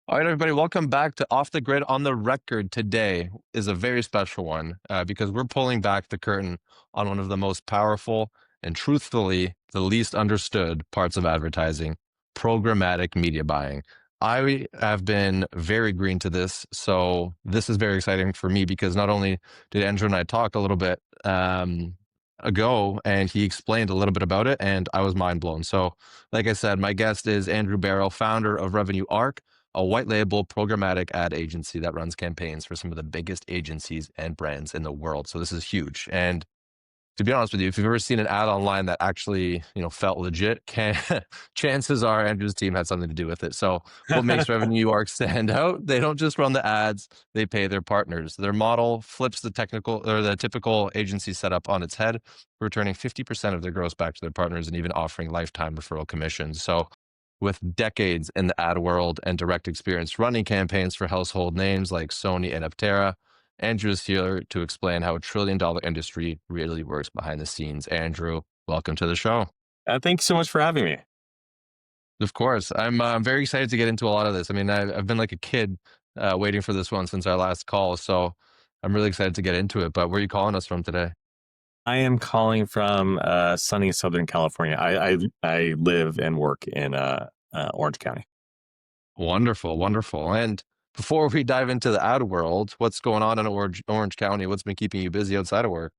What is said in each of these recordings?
All right, everybody, welcome back to Off the Grid on the Record. Today is a very special one because we're pulling back the curtain on one of the most powerful and truthfully the least understood parts of advertising, programmatic media buying. I have been very green to this, so this is very exciting for me because not only did Andrew and I talk a little bit ago, and he explained a little bit about it, and I was mind blown. So, like I said, my guest is Andrew Barrow, founder of Revenue Arc, a white label programmatic ad agency that runs campaigns for some of the biggest agencies and brands in the world. So this is huge. And to be honest with you, if you've ever seen an ad online that actually, felt legit, chances are Andrew's team had something to do with it. So what makes Revenue Arc stand out? They don't just run the ads, they pay their partners. Their model flips the typical agency setup on its head, returning 50% of their gross back to their partners and even offering lifetime referral commissions. So with decades in the ad world and direct experience running campaigns for household names like Sony and Aptera, Andrew is here to explain how a $1 trillion industry really works behind the scenes. Andrew, welcome to the show. Thank you so much for having me. Of course, I'm very excited to get into a lot of this. I mean, I've been like a kid waiting for this one since our last call, so I'm really excited to get into it. But where are you calling us from today? I am calling from sunny Southern California. I live and work in Orange County. Wonderful, wonderful. And before we dive into the ad world, what's going on in Orange County? What's been keeping you busy outside of work?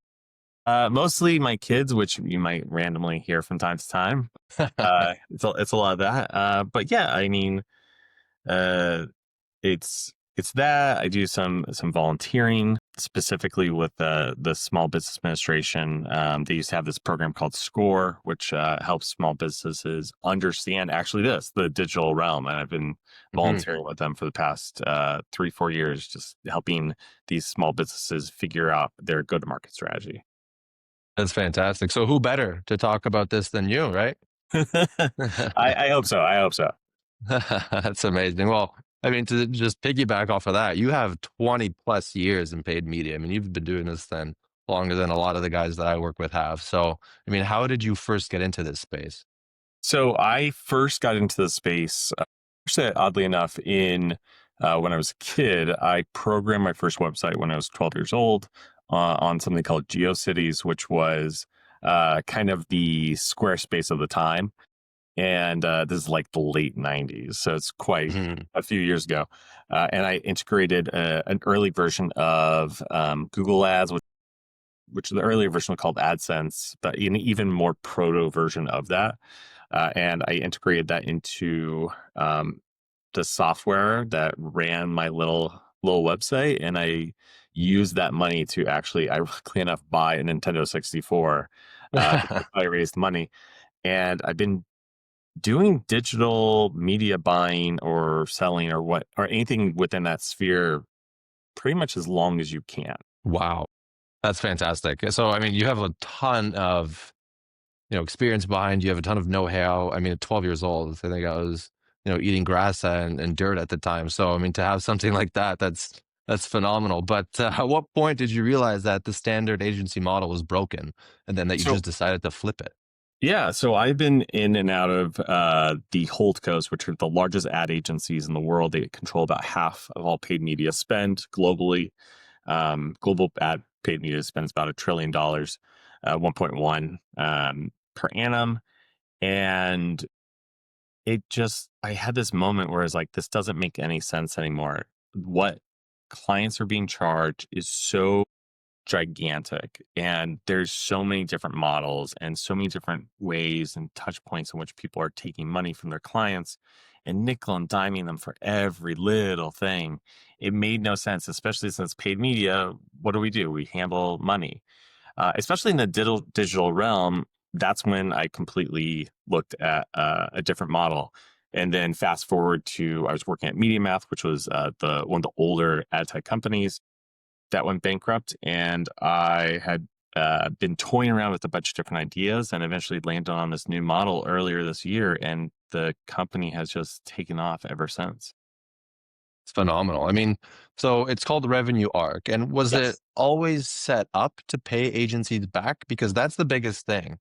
Mostly my kids, which you might randomly hear from time to time. It's a lot of that. But yeah, I mean, uh, it's that I do some volunteering specifically with the Small Business Administration. They used to have this program called SCORE, which helps small businesses understand actually the digital realm. And I've been volunteering with them for the past 3-4 years, just helping these small businesses figure out their go-to-market strategy. That's fantastic. So who better to talk about this than you, right? I hope so. I hope so. That's amazing. Well, I mean, to just piggyback off of that, you have 20 plus years in paid media. I mean, you've been doing this then longer than a lot of the guys that I work with have. So, I mean, how did you first get into this space? So I first got into the space, actually, oddly enough, in when I was a kid. I programmed my first website when I was 12 years old on something called GeoCities, which was kind of the Squarespace of the time. And this is like the late 90s. So it's quite Mhm. a few years ago. And I integrated an early version of Google Ads, which the earlier version was called AdSense, but an even more proto version of that. And I integrated that into the software that ran my little website, and I used that money to actually, ironically enough, buy a Nintendo 64 because I raised money. And I've been doing digital media buying or selling or anything within that sphere pretty much as long as you can. Wow, that's fantastic. So, I mean, you have a ton of experience behind you. Have a ton of know-how. I mean, at 12 years old, I think I was, eating grass and dirt at the time. So, I mean, to have something like that, that's phenomenal. But at what point did you realize that the standard agency model was broken, and then that you So just decided to flip it? yeah, so I've been in and out of the holdcos, which are the largest ad agencies in the world. They control about half of all paid media spend globally. Global ad paid media spends about $1 trillion, 1.1 per annum. And I had this moment where I was like, this doesn't make any sense anymore. What clients are being charged is so gigantic, and there's so many different models and so many different ways and touch points in which people are taking money from their clients and nickel and diming them for every little thing. It made no sense, especially since paid media, what do? We handle money, especially in the digital realm. That's when I completely looked at a different model. And then fast forward to I was working at MediaMath, which was the one of the older ad tech companies that went bankrupt, and I had been toying around with a bunch of different ideas, and eventually landed on this new model earlier this year, and the company has just taken off ever since. It's phenomenal. I mean, so it's called the Revenue Arc, and was it Yes. always set up to pay agencies back? Because that's the biggest thing.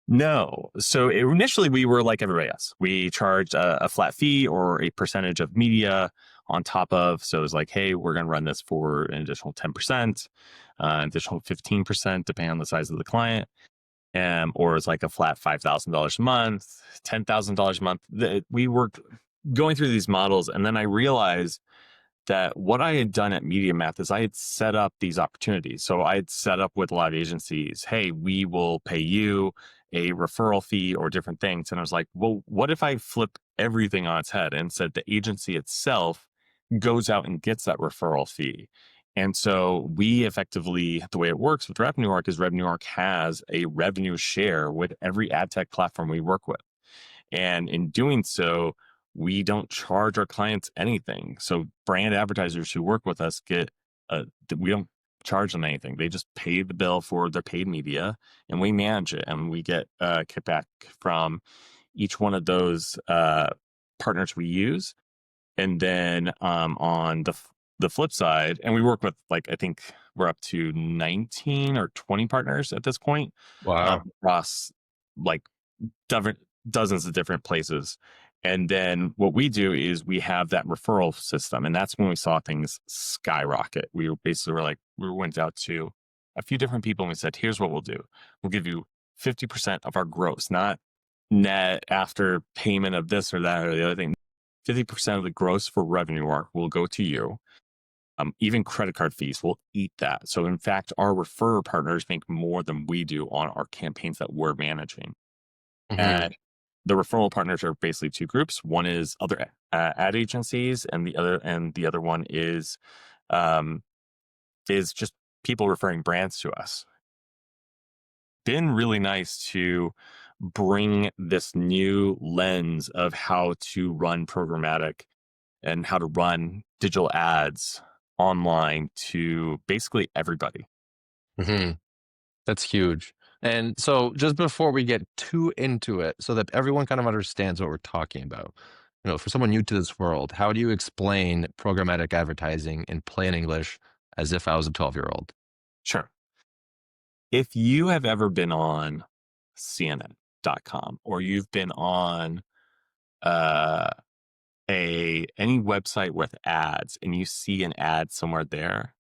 No. So initially we were like everybody else. We charged a flat fee or a percentage of media on top of. So it was like, hey, we're going to run this for an additional 10%, additional 15%, depending on the size of the client. Or it's like a flat $5,000 a month, $10,000 a month. We were going through these models. And then I realized that what I had done at MediaMath is I had set up these opportunities. So I had set up with a lot of agencies, hey, we will pay you a referral fee or different things. And I was like, well, what if I flip everything on its head and said the agency itself goes out and gets that referral fee? And so we effectively, the way it works with RevenueArc is RevenueArc has a revenue share with every ad tech platform we work with. And in doing so, we don't charge our clients anything. So brand advertisers who work with us we don't charge them anything. They just pay the bill for their paid media and we manage it, and we get a kickback from each one of those partners we use. And then on the flip side, and we work with, like, I think we're up to 19 or 20 partners at this point, Wow. across like different dozens of different places. And then what we do is we have that referral system. And that's when we saw things skyrocket. We were basically like, we went out to a few different people and we said, here's what we'll do. We'll give you 50% of our gross, not net after payment of this or that or the other thing. 50% of the gross for RevenueArc will go to you. Even credit card fees will eat that. So in fact, our referrer partners make more than we do on our campaigns that we're managing. Hmm. And the referral partners are basically two groups. One is other ad agencies, and the other one um, is just people referring brands to us. Been really nice to bring this new lens of how to run programmatic and how to run digital ads online to basically everybody. Hmm. That's huge. And so, just before we get too into it, so that everyone kind of understands what we're talking about, for someone new to this world, how do you explain programmatic advertising in plain English as if I was a 12-year-old? Sure. If you have ever been on CNN.com or you've been on uh, any website with ads and you see an ad somewhere there,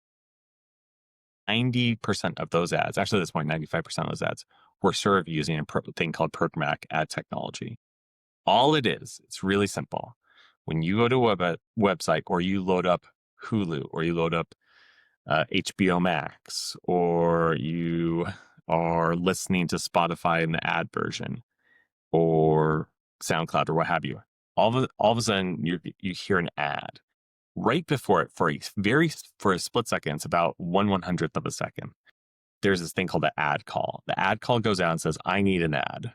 90% of those ads, actually at this point, 95% of those ads were served using a thing called programmatic ad technology. All it is, it's really simple. When you go to a website or you load up Hulu or you load up HBO Max or you are listening to Spotify in the ad version or SoundCloud or what have you, all of a sudden you hear an ad right before it for a split second. It's about 1/100th of a second. There's this thing called the ad call. The ad call goes out and says, I need an ad.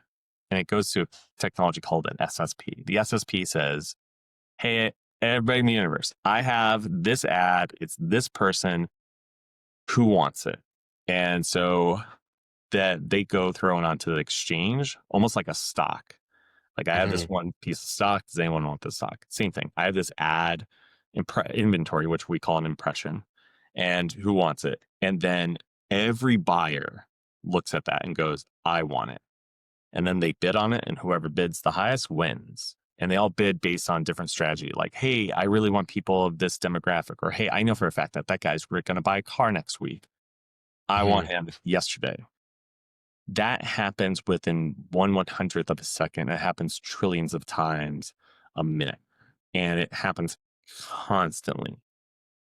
And it goes to technology called an SSP. The SSP says, hey, everybody in the universe, I have this ad. It's this person who wants it. And so that they go thrown onto the exchange almost like a stock. Like, I have this Hmm. one piece of stock. Does anyone want this stock? Same thing. I have this ad inventory, which we call an impression, and who wants it? And then every buyer looks at that and goes, I want it. And then they bid on it, and whoever bids the highest wins. And they all bid based on different strategy. Like, hey, I really want people of this demographic, or hey, I know for a fact that that guy's going to buy a car next week. I want Hmm. him yesterday. That happens within 1/100th of a second. It happens trillions of times a minute, and it happens constantly.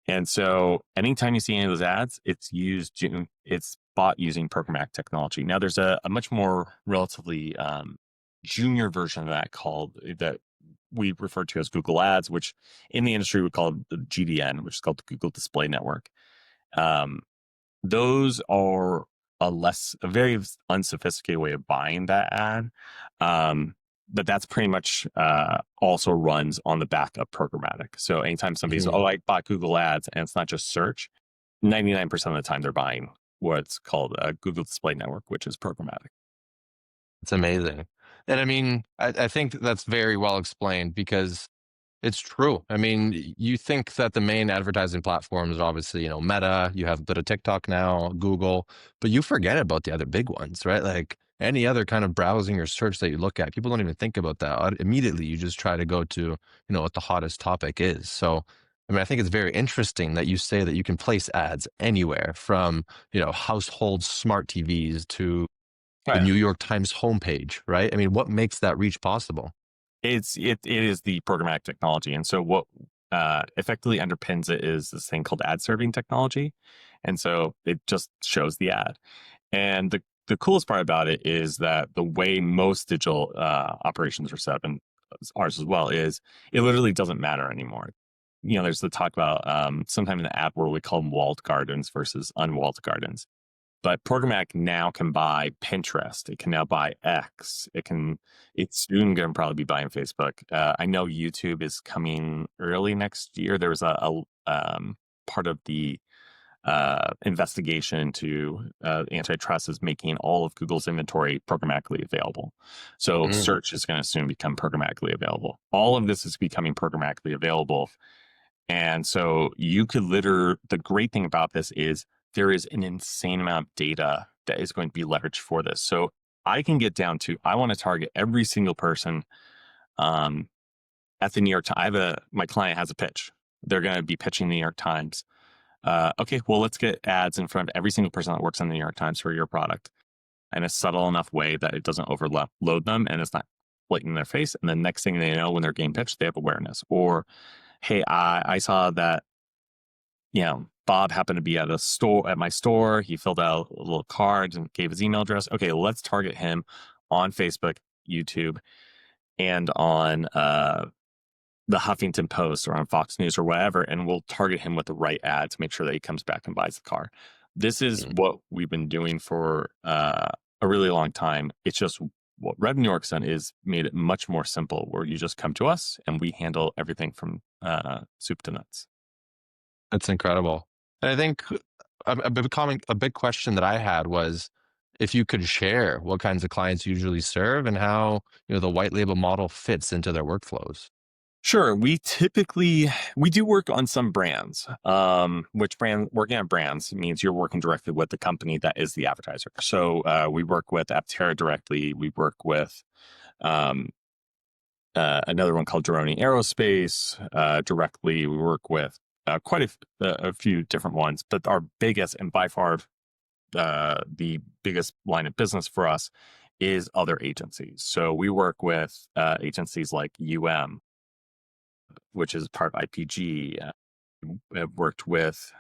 And so anytime you see any of those ads, it's bought using programmatic technology. Now there's a much more relatively junior version of that called that we refer to as Google Ads, which in the industry we call the GDN, which is called the Google Display Network. Um, those are a very unsophisticated way of buying that ad. But that's pretty much also runs on the back of programmatic. So anytime somebody's, Hmm. oh, I bought Google Ads, and it's not just search, 99% of the time they're buying what's called a Google Display Network, which is programmatic. It's amazing. And I mean, I think that's very well explained because it's true. I mean, you think that the main advertising platforms are obviously, Meta, you have a bit of TikTok now, Google, but you forget about the other big ones, right? Like any other kind of browsing or search that you look at, people don't even think about that. Immediately, you just try to go to, what the hottest topic is. So, I mean, I think it's very interesting that you say that you can place ads anywhere from, household smart TVs to the Right. New York Times homepage, right? I mean, what makes that reach possible? It is the programmatic technology, and so what effectively underpins it is this thing called ad serving technology, and so it just shows the ad. And the coolest part about it is that the way most digital operations are set up, and ours as well, is it literally doesn't matter anymore. There's the talk about sometime in the ad world we call them walled gardens versus unwalled gardens. But Programmatic now can buy Pinterest. It can now buy X. It's soon going to probably be buying Facebook. I know YouTube is coming early next year. There was a part of the investigation into antitrust is making all of Google's inventory programmatically available. So Mm. search is going to soon become programmatically available. All of this is becoming programmatically available. And so the great thing about this is there is an insane amount of data that is going to be leveraged for this. So I can get down to, I want to target every single person um, at the New York Times. My client has a pitch. They're going to be pitching the New York Times. Okay, well, let's get ads in front of every single person that works on the New York Times for your product in a subtle enough way that it doesn't overload them and it's not blatant in their face. And the next thing they know, when they're getting pitched, they have awareness. Or, hey, I saw that, Bob happened to be at my store. He filled out a little card and gave his email address. Okay, let's target him on Facebook, YouTube, and on the Huffington Post or on Fox News or whatever, and we'll target him with the right ad to make sure that he comes back and buys the car. This is Mm. what we've been doing for a really long time. It's just what Rev New York's done is made it much more simple, where you just come to us and we handle everything from soup to nuts. That's incredible. And I think a big question that I had was if you could share what kinds of clients you usually serve and how, the white label model fits into their workflows. Sure. We do work on some brands, which working on brands means you're working directly with the company that is the advertiser. So we work with Aptera directly. We work with um, another one called Droni Aerospace directly. We work with quite a few different ones, but our biggest and by far the biggest line of business for us is other agencies. So we work with agencies like which is part of IPG. I've worked with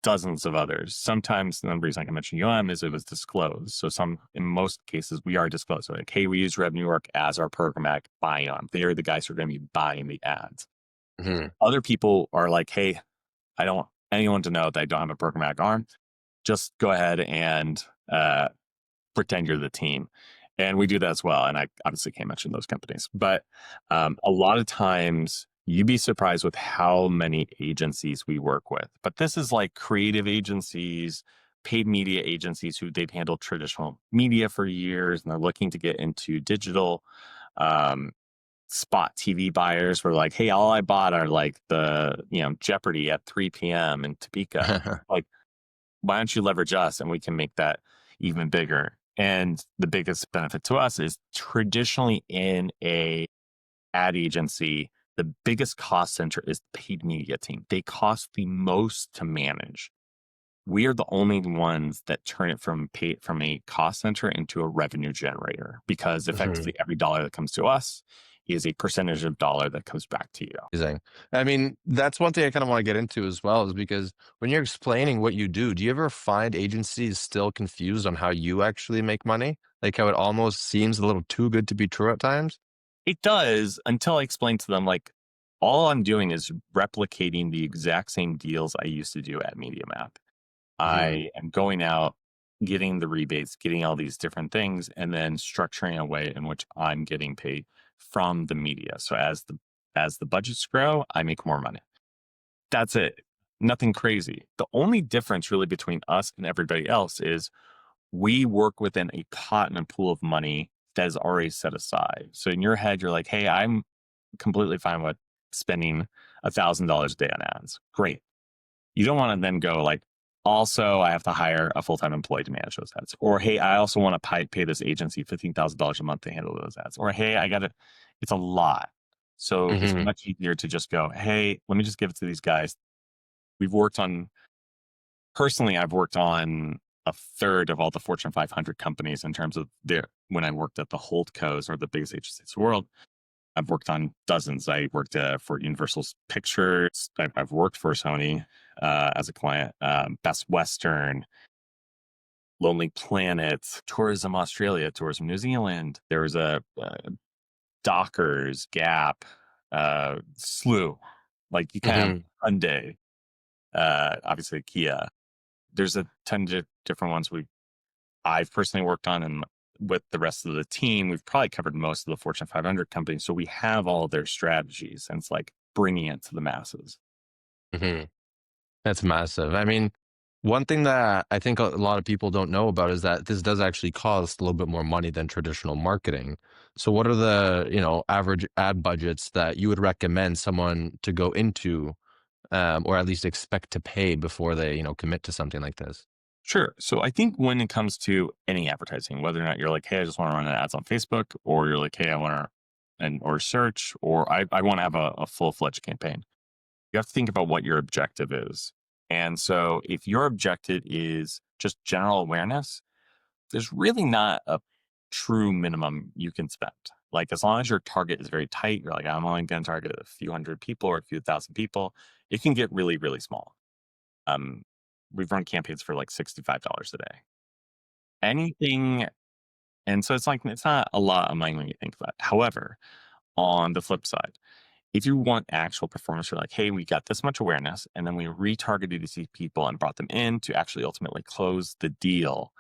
dozens of others. Sometimes the reason I can mention is it was disclosed. So in most cases, we are disclosed. So like, hey, we use Rev New York as our programmatic buy on. They're the guys who are going to be buying the ads. Mhm. Other people are like, hey, I don't want anyone to know that I don't have a programmatic arm. Just go ahead and pretend you're the team. And we do that as well. And I obviously can't mention those companies, but a lot of times you'd be surprised with how many agencies we work with. But this is like creative agencies, paid media agencies who they've handled traditional media for years and they're looking to get into digital. Um, Spot TV buyers were like, hey, all I bought are like the, Jeopardy at 3 p.m. in Topeka. Like, why don't you leverage us and we can make that even bigger? And the biggest benefit to us is traditionally in a ad agency, the biggest cost center is the paid media team. They cost the most to manage. We are the only ones that turn it from a cost center into a revenue generator because Mhm. effectively every dollar that comes to us is a percentage of dollar that comes back to you. Amazing. I mean, that's one thing I kind of want to get into as well, is because when you're explaining what you do you ever find agencies still confused on how you actually make money? Like how it almost seems a little too good to be true at times? It does until I explain to them, like, all I'm doing is replicating the exact same deals I used to do at MediaMath. Mhm. I am going out, getting the rebates, getting all these different things, and then structuring a way in which I'm getting paid from the media. So as the budgets grow, I make more money. That's it. Nothing crazy. The only difference really between us and everybody else is we work within a pot and a pool of money that is already set aside. So in your head, you're like, hey, I'm completely fine with spending $1,000 a day on ads. Great. You don't want to then go like, Also, I have to hire a full-time employee to manage those ads. Or, hey, I also want to pay this agency $15,000 a month to handle those ads. Or, hey, it's a lot. So it's Hmm. much easier to just go, hey, let me just give it to these guys. Personally, I've worked on a third of all the Fortune 500 companies in terms of when I worked at the holdcos or the biggest agencies in the world. I've worked on dozens. I worked for Universal Pictures. I've worked for Sony as a client, Best Western, Lonely Planet, Tourism Australia, Tourism New Zealand. There was a Dockers, Gap, slew. Like you kind of Hmm. Hyundai, obviously Kia. There's a ton of different ones I've personally worked on, and with the rest of the team, we've probably covered most of the Fortune 500 companies. So we have all of their strategies, and it's like bringing it to the masses. Hmm. That's massive. I mean, one thing that I think a lot of people don't know about is that this does actually cost a little bit more money than traditional marketing. So what are the, average ad budgets that you would recommend someone to go into, or at least expect to pay before they, commit to something like this? Sure. So I think when it comes to any advertising, whether or not you're like, hey, I just want to run ads on Facebook, or you're like, hey, I want to, and or search, or I want to have a full-fledged campaign. You have to think about what your objective is. And so if your objective is just general awareness, there's really not a true minimum you can spend. Like as long as your target is very tight, you're like, I'm only going to target a few hundred people or a few thousand people, it can get really, really small. Um, we've run campaigns for like $65 a day. Anything, and so it's like it's not a lot of money when you think about it. However, on the flip side, if you want actual performance, you're like, hey, we got this much awareness, and then we retargeted these people and brought them in to actually ultimately close the deal,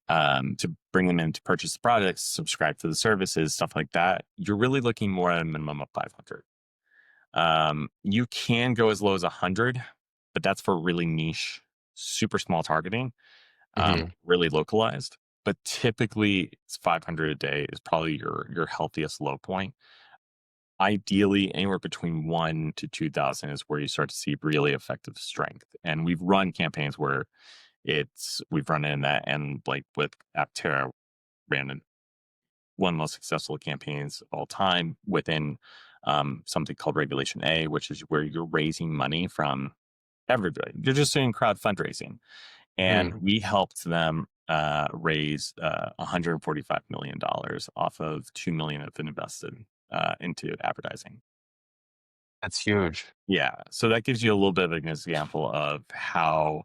to bring them in to purchase the products, subscribe to the services, stuff like that. You're really looking more at a minimum of 500. You can go as low as 100, but that's for really niche, super small targeting, Hmm. really localized. But typically, it's 500 a day is probably your healthiest low point. Ideally, anywhere between 1 to 2,000 is where you start to see really effective strength. And we've run campaigns where we've run in that, and like with Aptera, ran one of the most successful campaigns of all time within something called Regulation A, which is where you're raising money from everybody. You're just doing crowd fundraising. Hmm. And we helped them raise $145 million off of $2 million of invested into advertising. That's huge. Yeah. So that gives you a little bit of an example of how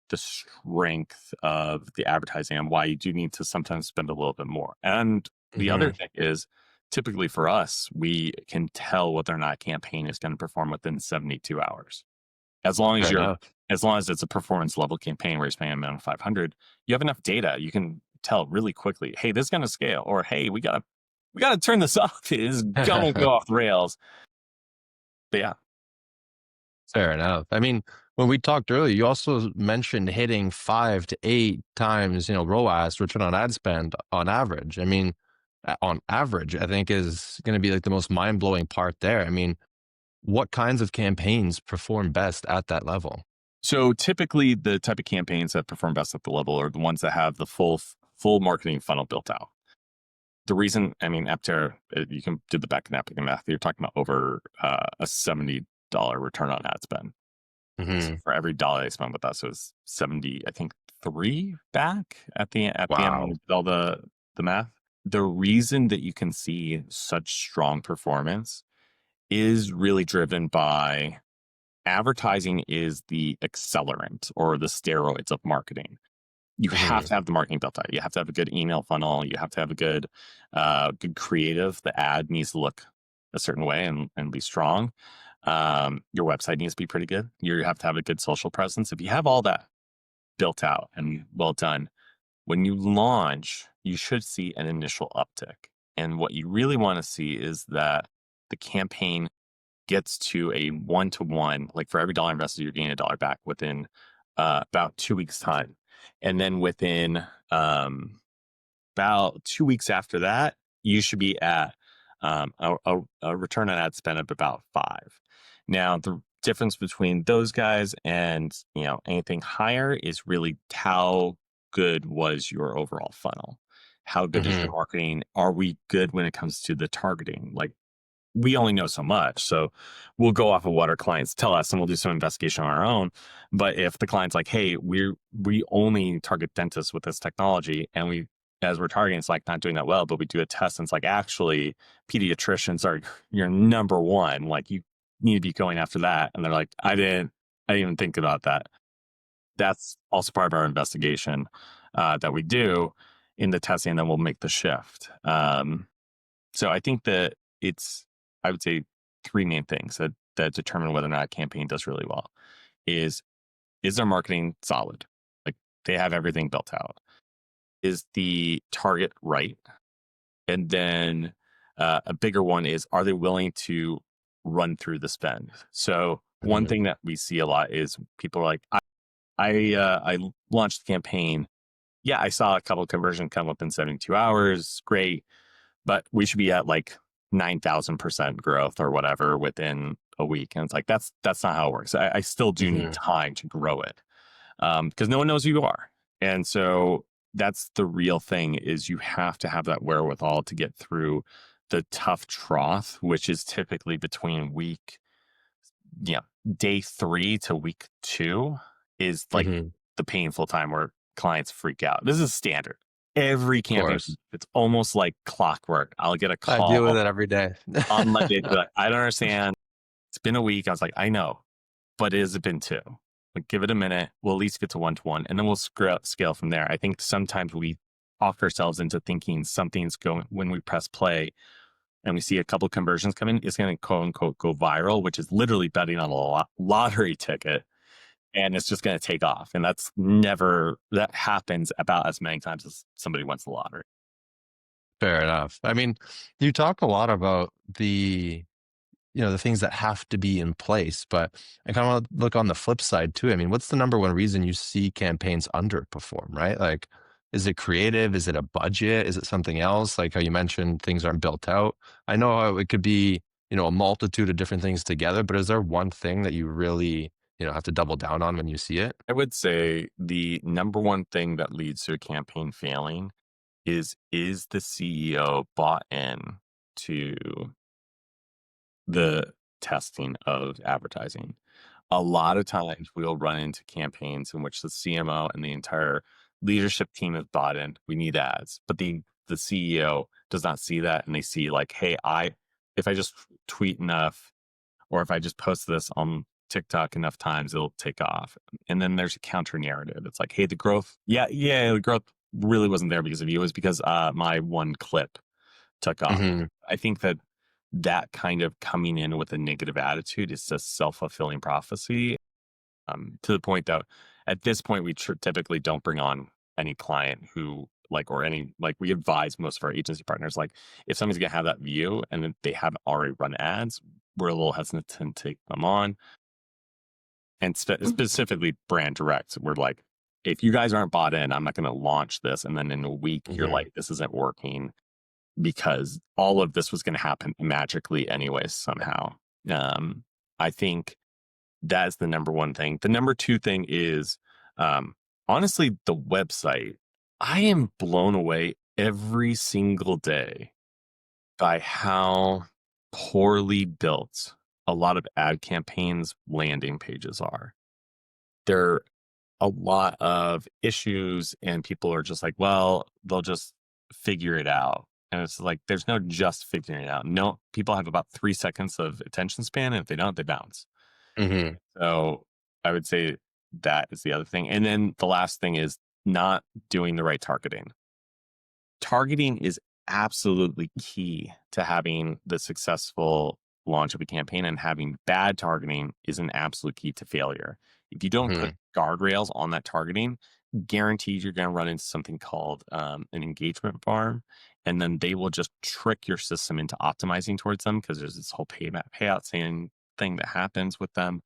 the strength of the advertising and why you do need to sometimes spend a little bit more. And the other Hmm. thing is typically for us, we can tell whether or not a campaign is going to perform within 72 hours. As long as Fair you're enough. as long as it's a performance level campaign where you're spending a minimum of 500, you have enough data. You can tell really quickly, hey, this is going to scale, or hey, we gotta turn this off. It is gonna go off the rails. But yeah. Fair enough. I mean, when we talked earlier, you also mentioned hitting 5 to 8 times, ROAS, return on ad spend on average. I mean, on average, I think is going to be like the most mind blowing part there. I mean, what kinds of campaigns perform best at that level? So typically, the type of campaigns that perform best at the level are the ones that have the full marketing funnel built out. The reason, I mean, Aptera, you can do the back of napkin math. You're talking about over a $70 return on ad spend. So Hmm. for every dollar they spend with us, it was 70, I think, three back at the end when we Wow. did all the math. The reason that you can see such strong performance is really driven by advertising is the accelerant or the steroids of marketing. You have Hmm. to have the marketing built out. You have to have a good email funnel. You have to have a good creative. The ad needs to look a certain way and be strong. Your website needs to be pretty good. You have to have a good social presence. If you have all that built out and well done, when you launch, you should see an initial uptick. And what you really want to see is that the campaign gets to a 1-to-1, like for every dollar invested, you're getting a dollar back within about 2 weeks' time. And then within about 2 weeks after that, you should be at a return on ad spend of about 5. Now, difference between those guys and, anything higher is really how good was your overall funnel? How good is your Hmm. marketing? Are we good when it comes to the targeting? Like, we only know so much. So we'll go off of what our clients tell us and we'll do some investigation on our own. But if the client's like, hey, we only target dentists with this technology, and as we're targeting, it's like not doing that well, but we do a test and it's like, actually, pediatricians are your number one. Like, you need to be going after that. And they're like, I didn't even think about that. That's also part of our investigation that we do in the testing, and then we'll make the shift. So I think that I would say three main things that determine whether or not a campaign does really well is their marketing solid? Like, they have everything built out. Is the target right? And then a bigger one is, are they willing to run through the spend? So one Hmm. thing that we see a lot is people are like, I launched the campaign. Yeah, I saw a couple of conversions come up in 72 hours. Great. But we should be at like 9,000% growth or whatever within a week. And it's like, that's not how it works. I still do need Hmm. time to grow it, because no one knows who you are. And so that's the real thing, is you have to have that wherewithal to get through the tough trough, which is typically between yeah, day 3 to week 2 is like Hmm. the painful time where clients freak out. This is standard. Every Of campaign, course. it's almost like clockwork. I'll get a I deal with call it every day. on Monday to be like, I don't understand. It's been a week. I was like, I know, but it has been 2. Like, give it a minute. We'll at least get to 1-to-1, and then we'll scale from there. I think sometimes we talk ourselves into thinking something's going, when we press play and we see a couple conversions come in, it's going to quote unquote go viral, which is literally betting on a lottery ticket, and it's just going to take off. And that happens about as many times as somebody wins the lottery. Fair enough. I mean, you talk a lot about the things that have to be in place, but I kind of want to look on the flip side too. I mean, what's the number one reason you see campaigns underperform, right? Like, is it creative? Is it a budget? Is it something else? Like how you mentioned things aren't built out. I know how it could be, a multitude of different things together, but is there one thing that you really, have to double down on when you see it? I would say the number one thing that leads to a campaign failing is the CEO bought in to the testing of advertising? A lot of times we'll run into campaigns in which the CMO and the entire leadership team have bought in. We need ads, but the CEO does not see that, and they see like, hey, if I just tweet enough, or if I just post this on TikTok enough times, it'll take off. And then there's a counter narrative. It's like, hey, the growth, yeah, the growth really wasn't there because of you. It was because my one clip took off. Hmm. I think that kind of coming in with a negative attitude is a self-fulfilling prophecy, to the point that at this point we typically don't bring on any client who like, or any, like, we advise most of our agency partners, like, if somebody's gonna have that view and then they haven't already run ads, we're a little hesitant to take them on. And specifically brand direct, we're like, if you guys aren't bought in, I'm not going to launch this, and then in a week you're Hmm. like, this isn't working, because all of this was going to happen magically anyways somehow. I think that's the number one thing. The number two thing is, honestly, the website. I am blown away every single day by how poorly built a lot of ad campaigns landing pages are. There are a lot of issues, and people are just like, well, they'll just figure it out. And it's like, there's no just figuring it out. No, people have about 3 seconds of attention span, and if they don't, they bounce. Hmm. So I would say that is the other thing. And then the last thing is not doing the right targeting. Targeting is absolutely key to having the successful launch of a campaign, and having bad targeting is an absolute key to failure. If you don't put Hmm. guardrails on that targeting, guaranteed you're going to run into something called an engagement farm, and then they will just trick your system into optimizing towards them, because there's this whole payout thing that happens with them,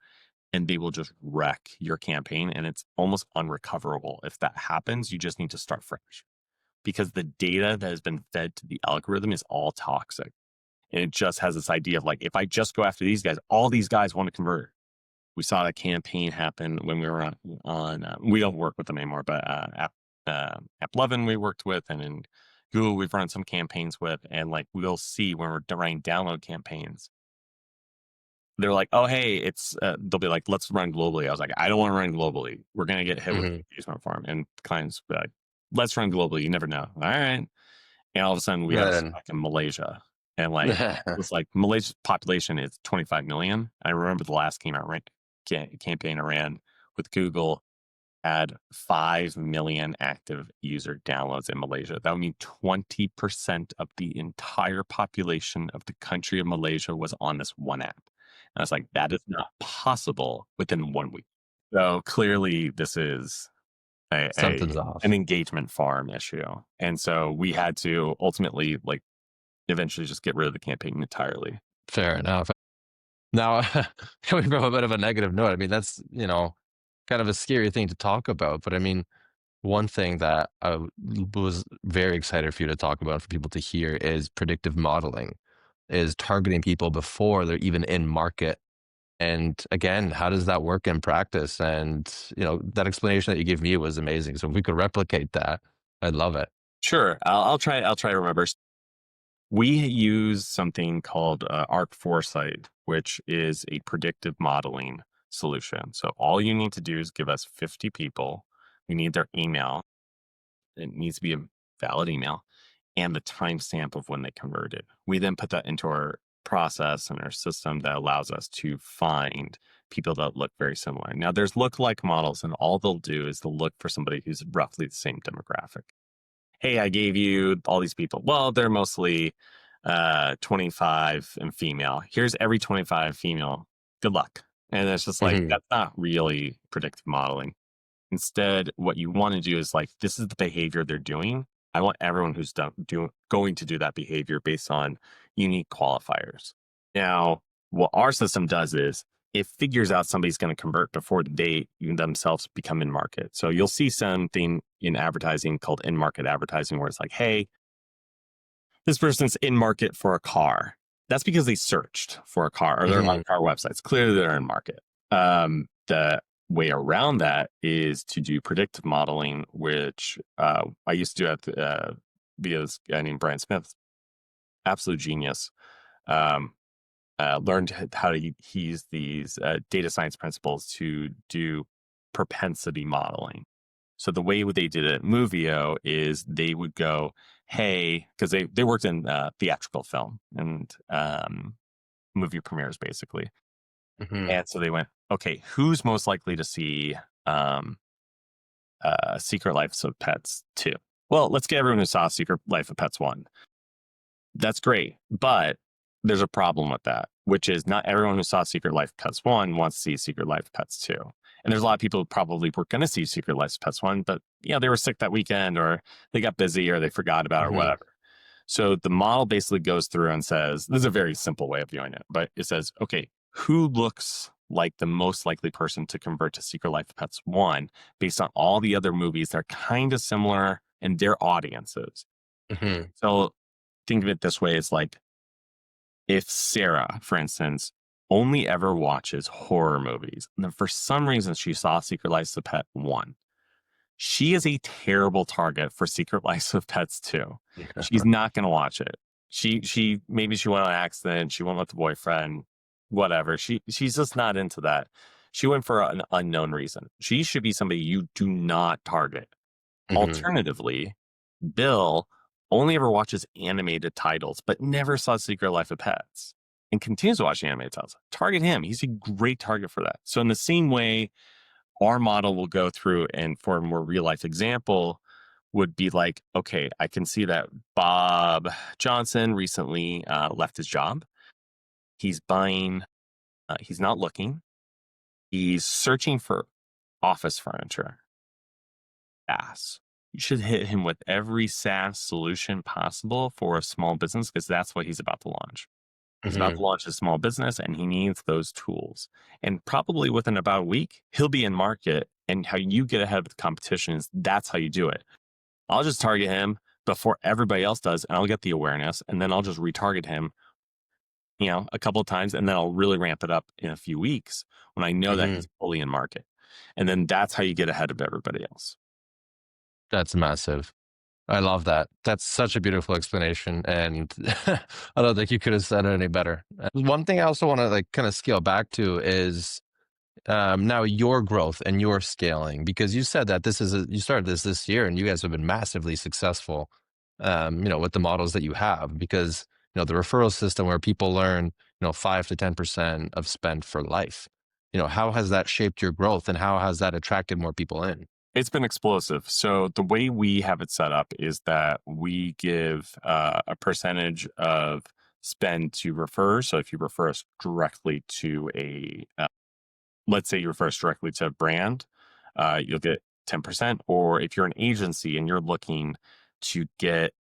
and they will just wreck your campaign, and it's almost unrecoverable. If that happens, you just need to start fresh, because the data that has been fed to the algorithm is all toxic. And it just has this idea of like, if I just go after these guys, all these guys want to convert. We saw that campaign happen when we were we don't work with them anymore, but App 11 we worked with, and in Google we've run some campaigns with, and like we'll see when we're running download campaigns, they're like, oh hey, it's they'll be like, let's run globally. I was like, I don't want to run globally. We're gonna get hit with Hmm. engagement farm, and clients be like, let's run globally. You never know. All right, and all of a sudden we had a Then, spike in Malaysia, and like it was like Malaysia's population is 25 million. I remember the last campaign I ran with Google had 5 million active user downloads in Malaysia. That would mean 20% of the entire population of the country of Malaysia was on this one app. And I was like, that is not possible within 1 week. So clearly, this is something's an off. engagement farm issue. And so we had to ultimately, like, eventually just get rid of the campaign entirely. Fair enough. Now, coming from a bit of a negative note, I mean, that's, kind of a scary thing to talk about. But I mean, one thing that was very excited for you to talk about, for people to hear, is predictive modeling, is targeting people before they're even in market. And again, how does that work in practice? And, that explanation that you gave me was amazing. So if we could replicate that, I'd love it. Sure, I'll try. I'll try to remember. We use something called Arc Foresight, which is a predictive modeling solution. So all you need to do is give us 50 people. We need their email. It needs to be a valid email and the timestamp of when they converted. We then put that into our process and our system that allows us to find people that look very similar. Now, there's lookalike models, and all they'll do is they'll look for somebody who's roughly the same demographic. Hey, I gave you all these people. Well, they're mostly 25 and female. Here's every 25 female. Good luck. And it's just like, Hmm. that's not really predictive modeling. Instead, what you want to do is like, this is the behavior they're doing. I want everyone who's going to do that behavior based on unique qualifiers. Now, what our system does is it figures out somebody's going to convert before they themselves become in market. So you'll see something in advertising called in market advertising where it's like, hey, this person's in market for a car. That's because they searched for a car or they're on Hmm. car websites. Clearly, they're in market. The way around that is to do predictive modeling, which I used to do via this guy named Brian Smith, absolute genius. Um, learned how to use these data science principles to do propensity modeling. So the way they did it at Movio is they would go, hey, because they worked in theatrical film and movie premieres basically. Hmm. And so they went, okay, who's most likely to see Secret Life of Pets 2? Well, let's get everyone who saw Secret Life of Pets 1. That's great. But there's a problem with that, which is not everyone who saw Secret Life of Pets 1 wants to see Secret Life of Pets 2. And there's a lot of people who probably were going to see Secret Life of Pets 1, but they were sick that weekend or they got busy or they forgot about it or Hmm. whatever. So the model basically goes through and says, this is a very simple way of viewing it, but it says, okay, who looks like the most likely person to convert to Secret Life of Pets 1 based on all the other movies that are kind of similar in their audiences? Hmm. So think of it this way: it's like if Sarah, for instance, only ever watches horror movies, and then for some reason she saw Secret Life of Pet 1, she is a terrible target for Secret Life of Pets 2. She's not going to watch it. She maybe she went on accident. She went with the boyfriend, whatever. She's just not into that. She went for an unknown reason. She should be somebody you do not target. Hmm. Alternatively, Bill only ever watches animated titles, but never saw Secret Life of Pets and continues to watch animated titles. Target him. He's a great target for that. So in the same way, our model will go through and for a more real life example would be like, okay, I can see that Bob Johnson recently left his job. He's buying, he's not looking. He's searching for office furniture. SaaS. You should hit him with every SaaS solution possible for a small business because that's what he's about to launch. He's about to Hmm. launch a small business and he needs those tools. And probably within about a week, he'll be in market. And how you get ahead of the competition is that's how you do it. I'll just target him before everybody else does, and I'll get the awareness, and then I'll just retarget him a couple of times, and then I'll really ramp it up in a few weeks when I know that Hmm. he's fully in market. And then that's how you get ahead of everybody else. That's massive. I love that. That's such a beautiful explanation, and I don't think you could have said it any better. One thing I also want to like kind of scale back to is now your growth and your scaling, because you said that you started this year, and you guys have been massively successful. With the models that you have, because the referral system where people learn 5 to 10% of spend for life. How has that shaped your growth, and how has that attracted more people in? It's been explosive. So the way we have it set up is that we give a percentage of spend to refer. So if you refer us directly to let's say you refer us directly to a brand, you'll get 10%. Or if you're an agency and you're looking to get,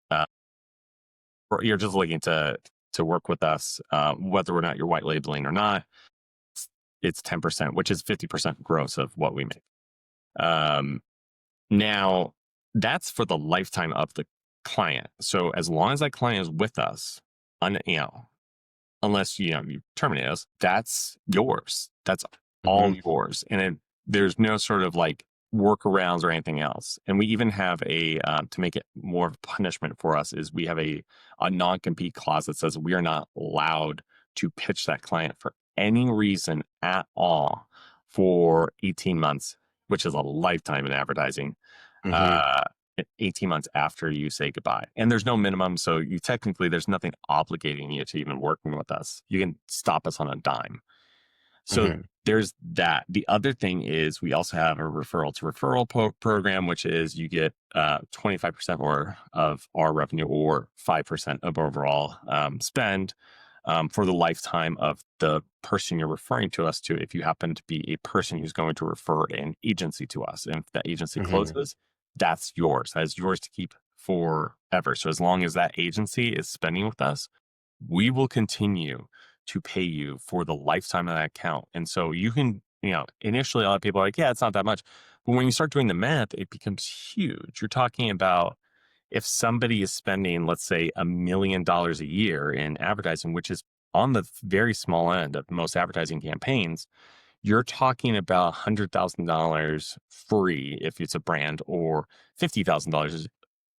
or you're just looking to work with us, whether or not you're white labeling or not, it's 10%, which is 50% gross of what we make. Um, Now, that's for the lifetime of the client. So as long as that client is with us, unless you terminate us, that's yours. That's all Hmm. yours, and there's no sort of like workarounds or anything else. And we even have to make it more of a punishment for us is we have a non-compete clause that says we are not allowed to pitch that client for any reason at all for 18 months, which is a lifetime in advertising. Hmm. uh, 18 months after you say goodbye. And there's no minimum. So there's nothing obligating you to even working with us. You can stop us on a dime. So Hmm. there's that. The other thing is we also have a referral to referral program, which is you get 25% more of our revenue or 5% of overall spend for the lifetime of the person you're referring to us to. If you happen to be a person who's going to refer an agency to us, and if that agency Hmm. closes, that's yours. That is yours to keep forever. So as long as that agency is spending with us, we will continue to pay you for the lifetime of that account. And so you can, initially a lot of people are like, yeah, it's not that much. But when you start doing the math, it becomes huge. You're talking about if somebody is spending, let's say, $1 million a year in advertising, which is on the very small end of most advertising campaigns, you're talking about $100,000 free if it's a brand, or $50,000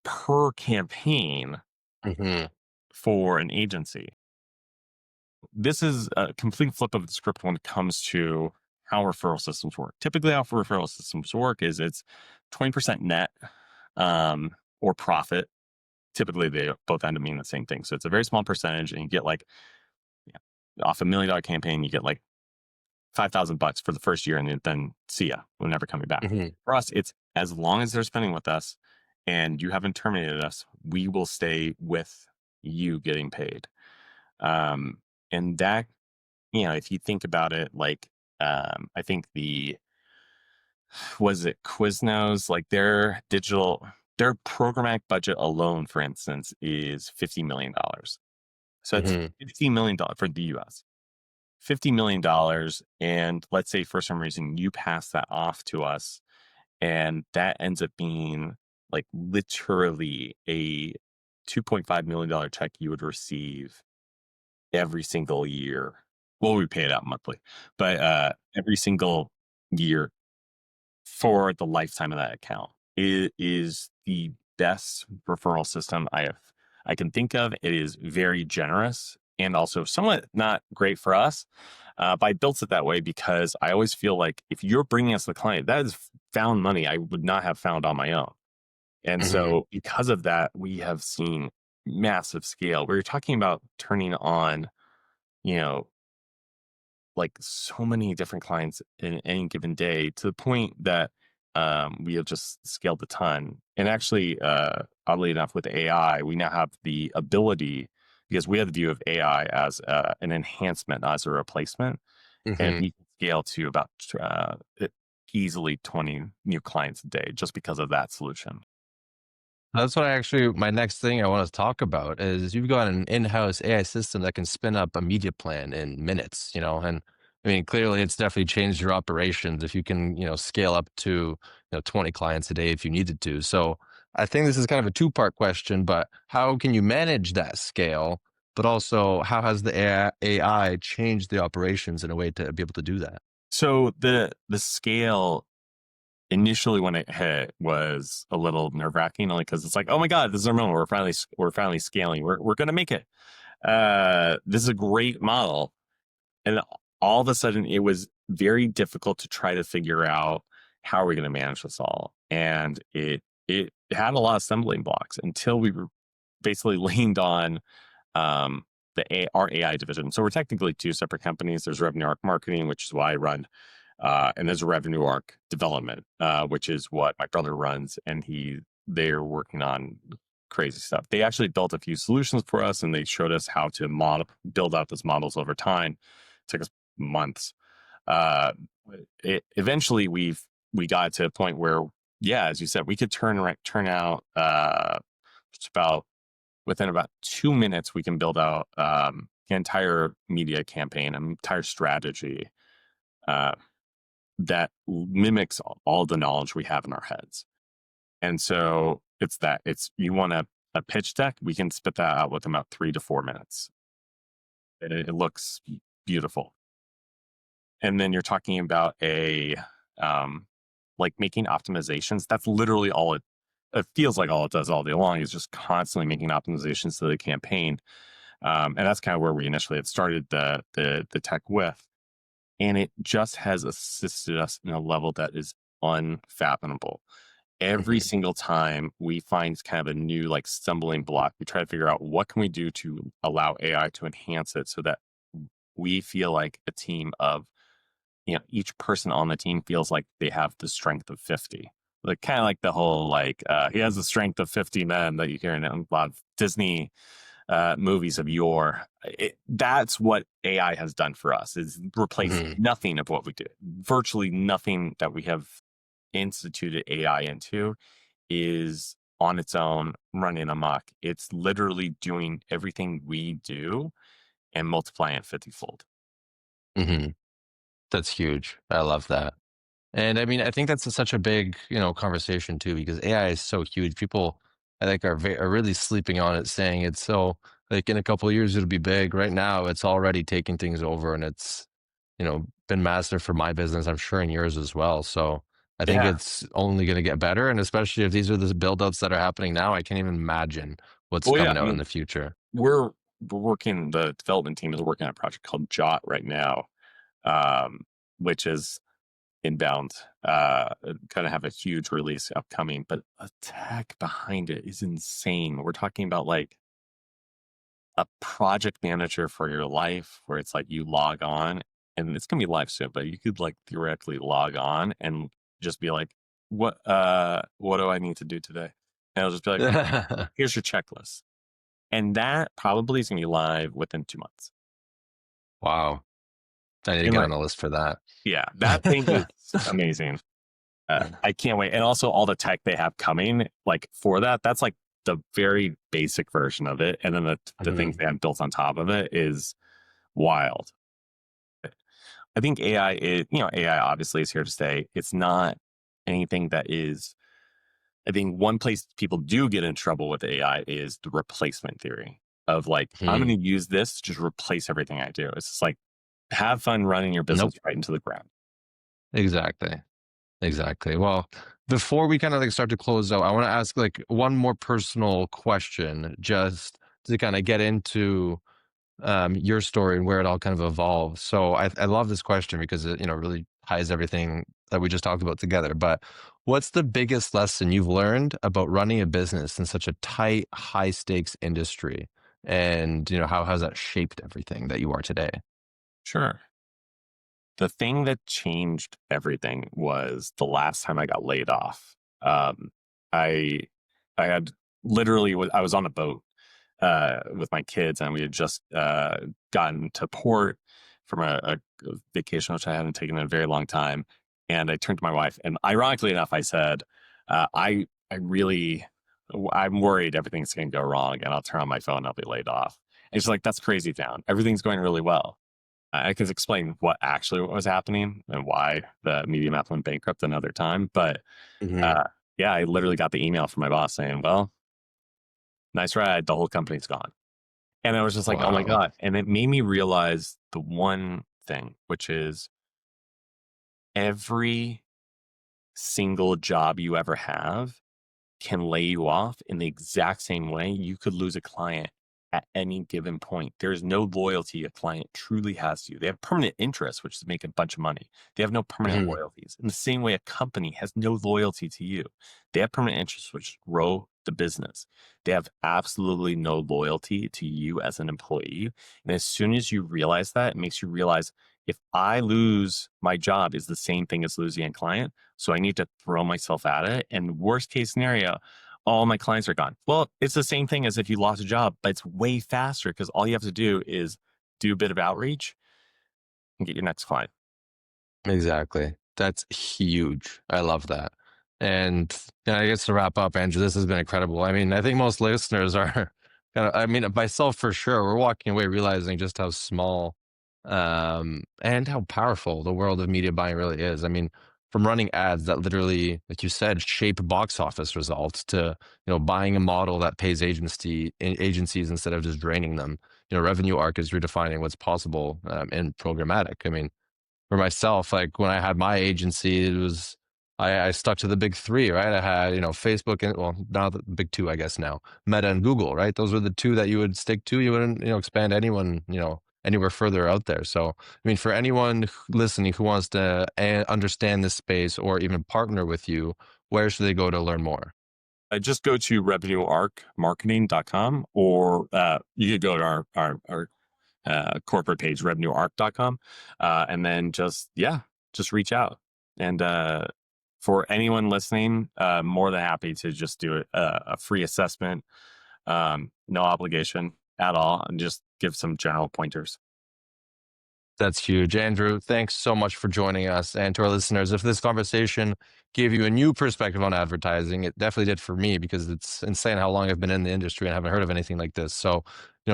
per campaign Hmm. for an agency. This is a complete flip of the script when it comes to how referral systems work. Typically, how referral systems work is it's 20% net or profit. Typically, they both end up meaning the same thing. So it's a very small percentage, and you get like, off $1 million campaign, you get like $5,000 for the first year, and then see ya. We're never coming back. Hmm. For us, it's as long as they're spending with us and you haven't terminated us, we will stay with you getting paid. Um, and that, if you think about it, like, I think was it Quiznos, like their programmatic budget alone, for instance, is $50 million. So it's Hmm. $50 million for the US. $50 million. And let's say for some reason you pass that off to us, and that ends up being like literally a $2.5 million check you would receive every single year. Well, we pay it out monthly, but every single year for the lifetime of that account. It is the best referral system I can think of. It is very generous and also somewhat not great for us. But I built it that way because I always feel like if you're bringing us the client, that is found money I would not have found on my own. And Hmm. so because of that, we have seen massive scale. We're talking about turning on, you know, like so many different clients in any given day, to the point that we have just scaled a ton. And actually, oddly enough, with AI, we now have the ability, because we have the view of AI as an enhancement, not as a replacement, and Hmm. we can scale to about easily 20 new clients a day just because of that solution. That's what my next thing I want to talk about is you've got an in-house AI system that can spin up a media plan in minutes, and I mean, clearly it's definitely changed your operations if you can, scale up to, 20 clients a day if you needed to. So I think this is kind of a two-part question, but how can you manage that scale? but also how has the AI changed the operations in a way to be able to do that? So the scale initially when it hit was a little nerve wracking, only because it's like, oh my god, this is our moment. We're finally scaling. We're gonna make it. This is a great model, and all of a sudden it was very difficult to try to figure out how are we going to manage this all, and it had a lot of stumbling blocks until we were basically leaned on um, our AI division. So we're technically two separate companies. There's Revenue Arc Marketing, which is why I run, and there's a Revenue Arc Development, which is what my brother runs, and they're working on crazy stuff. They actually built a few solutions for us, and they showed us how to build out those models over time. It took us months. Uh, Eventually, we got to a point where, yeah, as you said, we could turn out just about within about 2 minutes, we can build out an entire media campaign, an entire strategy uh, that mimics all the knowledge we have in our heads. And so it's you want a pitch deck, we can spit that out with about 3 to 4 minutes. And it looks beautiful. And then you're talking about um, like making optimizations. That's literally all it feels like all it does all day long is just constantly making optimizations to the campaign. And that's kind of where we initially had started the tech with. And it just has assisted us in a level that is unfathomable. Every Hmm. single time we find kind of a new like stumbling block, we try to figure out what can we do to allow AI to enhance it so that we feel like a team of, each person on the team feels like they have the strength of 50. Like kind of like the whole like he has the strength of 50 men that you hear in a lot of Disney movies of yore. That's what AI has done for us, is replace Hmm. nothing of what we do. Virtually nothing that we have instituted AI into is on its own running amok. It's literally doing everything we do and multiplying it 50-fold. Hmm. That's huge. I love that. And I mean, I think that's such a big, conversation too, because AI is so huge. People, I think, are really sleeping on it, saying it's so like in a couple of years it'll be big. Right now, it's already taking things over, and it's, been massive for my business. I'm sure in yours as well. So I think Yeah. it's only going to get better, and especially if these are the build-outs that are happening now, I can't even imagine what's Well, yeah. coming I out in the mean, future. we're working. The development team is working on a project called Jot right now, um, which is inbound. Kind of have a huge release upcoming, but the tech behind it is insane. We're talking about like a project manager for your life, where it's like you log on, and it's gonna be live soon, but you could like theoretically log on and just be like, what do I need to do today? And it'll just be like, here's your checklist. And that probably is gonna be live within 2 months. Wow, I need to And get like, on a list for that. yeah, that thing is amazing. I can't wait. And also all the tech they have coming, like for that, that's like the very basic version of it. And then the things Mhm. they have built on top of it is wild. I think AI is, AI obviously is here to stay. It's not anything that is, I think one place people do get in trouble with AI is the replacement theory of like, I'm Mhm. going to use this to just replace everything I do. It's just like, have fun running your business Nope. right into the ground. Exactly. Exactly. Well, before we kind of like start to close out, I want to ask like one more personal question just to kind of get into your story and where it all kind of evolved. So I love this question because it, really ties everything that we just talked about together. But what's the biggest lesson you've learned about running a business in such a tight, high stakes industry? And, how has that shaped everything that you are today? Sure. The thing that changed everything was the last time I got laid off. I I had literally I was on a boat with my kids, and we had just gotten to port from a vacation which I hadn't taken in a very long time. And I turned to my wife, and ironically enough, I said, I really, I'm worried everything's going to go wrong, and I'll turn on my phone and I'll be laid off." And she's like, "That's crazy, town. Everything's going really well." I can explain what was happening and why the Medium app went bankrupt another time. But Hmm. uh, yeah, I literally got the email from my boss saying, "Well, nice ride. The whole company's gone." And I was just like, oh my Wow. God. And it made me realize the one thing, which is every single job you ever have can lay you off in the exact same way. You could lose a client at any given point. There's no loyalty a client truly has to you. They have permanent interest, which is to make a bunch of money. They have no permanent Mhm. loyalties. In the same way, a company has no loyalty to you. They have permanent interests, which grow the business. They have absolutely no loyalty to you as an employee. And as soon as you realize that, it makes you realize if I lose my job is the same thing as losing a client. So I need to throw myself at it. And worst case scenario, all my clients are gone. Well, it's the same thing as if you lost a job, but it's way faster because all you have to do is do a bit of outreach and get your next client. Exactly. That's huge. I love that. And I guess to wrap up, Andrew, this has been incredible. I mean, I think most listeners are kind of, I mean, myself for sure, we're walking away realizing just how small and how powerful the world of media buying really is. I mean, from running ads that literally, like you said, shape box office results to, buying a model that pays agencies instead of just draining them. Revenue arc is redefining what's possible in programmatic. I mean, for myself, like when I had my agency, it was I stuck to the big three, right? I had, Facebook and well, now the big two, I guess now, Meta and Google, right? Those were the two that you would stick to. You wouldn't, expand anyone, anywhere further out there. So, I mean, for anyone listening who wants to understand this space or even partner with you, where should they go to learn more? Just go to revenuearcmarketing.com or you could go to our corporate page, revenuearc.com. And then just reach out. And for anyone listening, more than happy to just do a free assessment, no obligation at all, and just give some general pointers. That's huge. Andrew, thanks so much for joining us. And to our listeners, if this conversation gave you a new perspective on advertising, it definitely did for me because it's insane how long I've been in the industry and haven't heard of anything like this. So,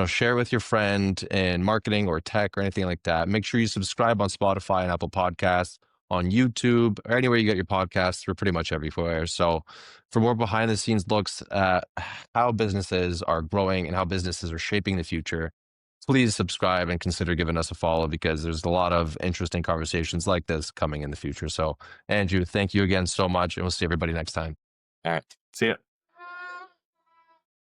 share with your friend in marketing or tech or anything like that. Make sure you subscribe on Spotify and Apple Podcasts, on YouTube, or anywhere you get your podcasts. We're pretty much everywhere. So, for more behind the scenes looks at how businesses are growing and how businesses are shaping the future, please subscribe and consider giving us a follow because there's a lot of interesting conversations like this coming in the future. So, Andrew, thank you again so much, and we'll see everybody next time. All right. See ya.